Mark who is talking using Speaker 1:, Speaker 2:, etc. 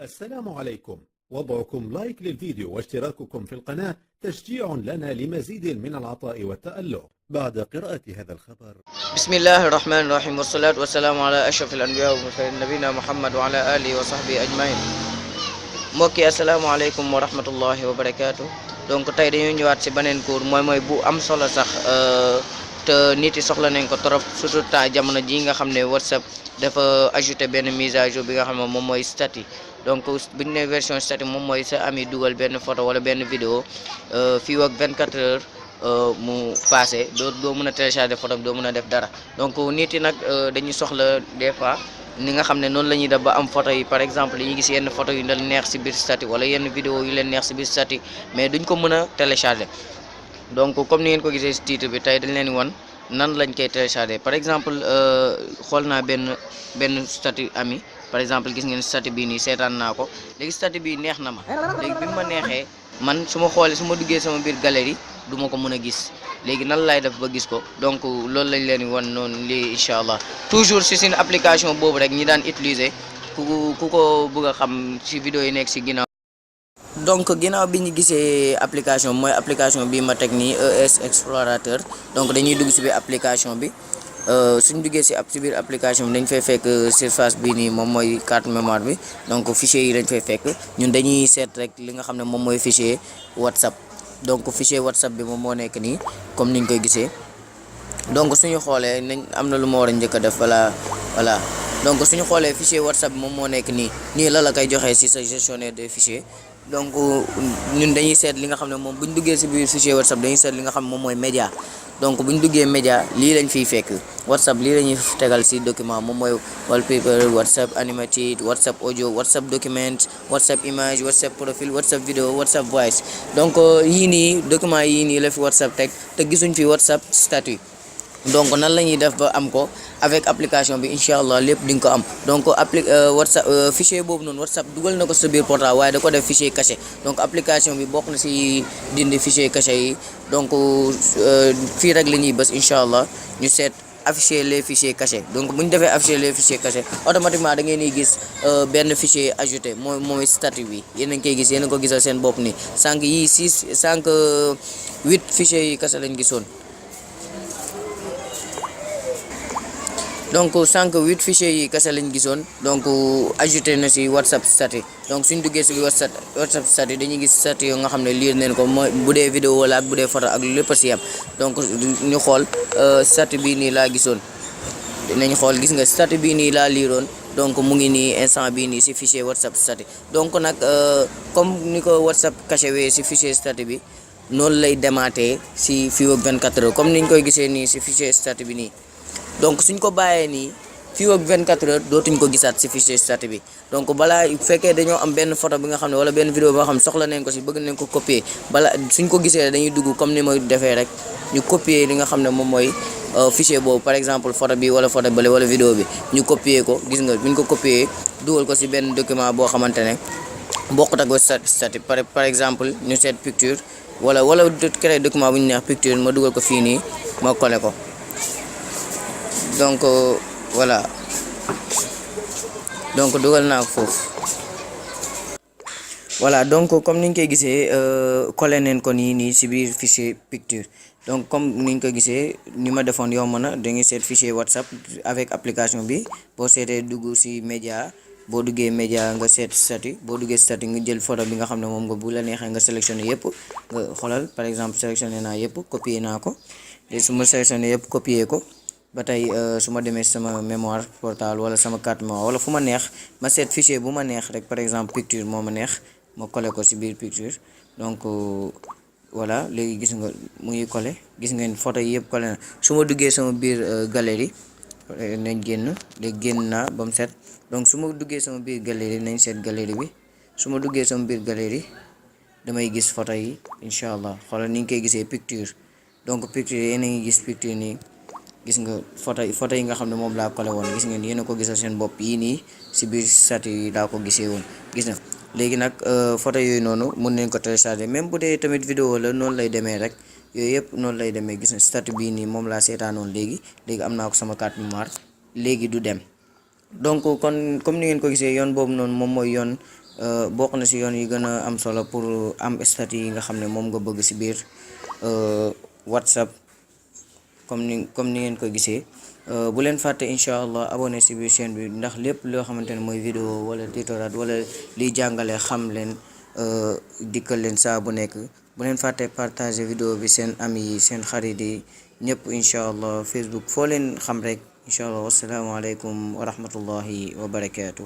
Speaker 1: السلام عليكم. وضعكم لايك للفيديو واشتراككم في القناة تشجيع لنا لمزيد من العطاء والتألق. بعد قراءة هذا الخبر.
Speaker 2: بسم الله الرحمن الرحيم والصلاة والسلام على أشرف الأنبياء والمرسلين نبينا محمد وعلى آله وصحبه أجمعين. mbokk yi asalaamaaleykum wa rahmatullahi wa barakaatu. donc tey dañuy ñëwaat ci beneen cours mooy bu am solo sax te nit yi soxla nañ ko trop surtout temps jamono ji nga xam ne WhatsApp dafa ajouté benn mise à jour bi nga xam ne moom mooy statut. donc bu ñu nee version statut moom mooy sa ami dugal benn photo wala benn vidéo fii ak 24 heures mu passé doo mën a télécharger photo doo mën a def dara. donc nit yi nag dañuy soxla des fois ni nga xam ne noonu la ñuy def ba am photo yi. par exemple yi gis yenn photo yu leen neex ci biir statut wala yenn vidéo yu leen neex ci biir statut mais duñ ko mën a télécharger. donc comme ni ngeen ko gisee ci titre bi tey dañ leen won nan lañ koy télécharger. par exemple xool naa benn statut ami. par exemple gis ngeen statut bii nii seetaan naa ko léegi statut bii neex na ma léegi bi ma neexee man su ma xoolee su ma duggee sama biir galerie du ma ko mën a gis. léegi nan laay def ba gis ko. donc loolu lañ leen wan noonu lii incha allah toujours si seen application boobu rek ñi daan utiliser ku ko bëgg a xam si vidéo yi nekk si ginnaaw. donc ginnaaw bi ñu gisee application mooy application bi ma teg nii ES Explorateur. donc dañuy dugg si biir application bi. suñ duggee si biir application bi dañ fay fekk surface bii nii moom mooy carte mémoire bi. donc fichier yi dañ fay fekk ñun dañuy seet rek li nga xam ne moom mooy fichier WhatsApp. donc fichier WhatsApp bi moom moo nekk nii comme niñ koy gisee. donc suñu xoolee nañ am na lu ma war a njëkk a def voilà. donc suñu xoolee fichier WhatsApp bi moom moo nekk nii la koy joxee si sa gestionnaire des fichiers. donc ñun dañuy seet li nga xam ne moom bu ñu duggee si biir fichier WhatsApp dañuy seet li nga xam ne moom mooy média. donc bu ñu duggee média lii lañ fiy fekk WhatsApp lii la ñuy tegal si document moom mooy wallpaper, WhatsApp animated, WhatsApp audio, WhatsApp document, WhatsApp image, WhatsApp profile, WhatsApp vidéo, WhatsApp voice. donc yii nii document yii nii la fi WhatsApp teg te gisuñ fi WhatsApp statut. donc nan la ñuy def ba am ko avec application bi incha allah lépp di nga ko am. donc WhatsApp fichier boobu noonu WhatsApp dugal na ko sa biir portable waaye da ko def fichier caché. donc application bi bokk na si dindi fichier caché yi. donc fii rek la ñuy bës incha allah ñu seet afficher les fichiers cachés. donc bu ñu defee afficher les fichiers cachés automatiquement da ngeen di gis benn fichier ajouté mooy statut bi yéen a ngi koy gis yéen a ko gisal seen bopp nii sànq yii 8 fichiers yi kese lañ gisoon. donc 8 fichiers yi kese lañ gisoon. donc ajouté na si WhatsApp statut. donc suñ duggee si WhatsApp statut dañuy gis statut yoo nga xam ne lire neen ko mooy bu dee vidéo wala ak bu dee photo ak lépp a si yam. donc ñu xool statut bii nii laa gisoon dinañ xool gis nga statut bii nii laa liiroon. donc mu ngi nii instant bii nii si fichier WhatsApp statut. donc nag comme ni ko WhatsApp caché wee si fichier statut bi noonu lay demaatee si fii ak 24 heures comme niñ koy gisee nii si fichier statut bi nii. donc suñ ko bàyyee nii fii ak 24 heures dootuñ ko gisaat ci fichier statut bi. donc balaa fekkee dañoo am benn photo bi nga xam ne wala benn vidéo boo xam ne soxla nañ ko ci bëgg nañ ko copier suñ ko gisee dañuy dugg comme ni ma defee rek ñu copier li nga xam ne moom mooy fichier boobu. par exemple photo bi wala photo bële wala vidéo bi ñu copier ko gis nga buñ ko copier dugal ko ci benn document boo xamante ne bokkut ak statut. par exemple ñu seet picture wala créer document bu ñu neex picture ma dugal ko fii nii ma coller ko. donc voilà donc dugal naa ko foofu. voilà donc comme niñ koy gisee collé neen ko nii ci biir fichier picture. donc comme niñ ko gisee ni ma defoon yomb na dañuy seet fichier WhatsApp avec application bi boo seetee dugg ci média boo duggee média nga seet statut boo duggee statut nga jël photo bi nga xam ne moom nga bu la neexee nga sélectionné yëpp nga xoolal par exemple sélectionné naa yëpp copier naa ko léegi su ma sélectionné yëpp copier ko. ba tey su ma demee sama mémoire portable wala sama carte mémoire wala fu ma neex ma seet fichier bu ma neex rek par exemple picture moo ma neex ma collé ko ci biir picture. donc voilà léegi gis nga mu ngi collé gis ngeen photo yi yëpp collé na. su ma duggee sama biir galerie nañ génn léegi génn naa ba mu set. donc su ma duggee sama biir galerie nañ seet galerie bi su ma duggee sama biir galerie damay gis photo yi incha allah xoolal ni ñu koy gisee picture. donc picture yéen a ngi gis picture nii. gis nga photo yi nga xam ne moom laa collé woon gis ngeen yéen a ko gisal seen bopp yii nii ci biir statut yi laa ko gisee woon gis na. léegi nag photo yooyu noonu mën nañ ko télécharger même bu dee tamit vidéo la noonu lay demee rek yooyu yëpp noonu lay demee. gis na statut bii nii moom laa seetaanoon léegi am naa ko sama carte mémoire léegi du dem. donc kon comme ni ngeen ko gisee yoon boobu noonu moom mooy yoon bokk na si yoon yi gën a am solo pour am statut yi nga xam ne moom nga bëgg si biir WhatsApp comme ni ngeen ko gisee. Bu leen fàtte incha allah abonné si biir chaîne bi ndax lépp loo xamante ne mooy vidéo wala tutoriel wala liy jàngale xam leen dikkal leen saa bu nekk. Bu leen fàtte partager vidéo bi seen ami yi seen xarit yi ñëpp incha allah Facebook foo leen xam rek incha allah wassalaamu aleykum wa rahmatullahi wa barakaatu.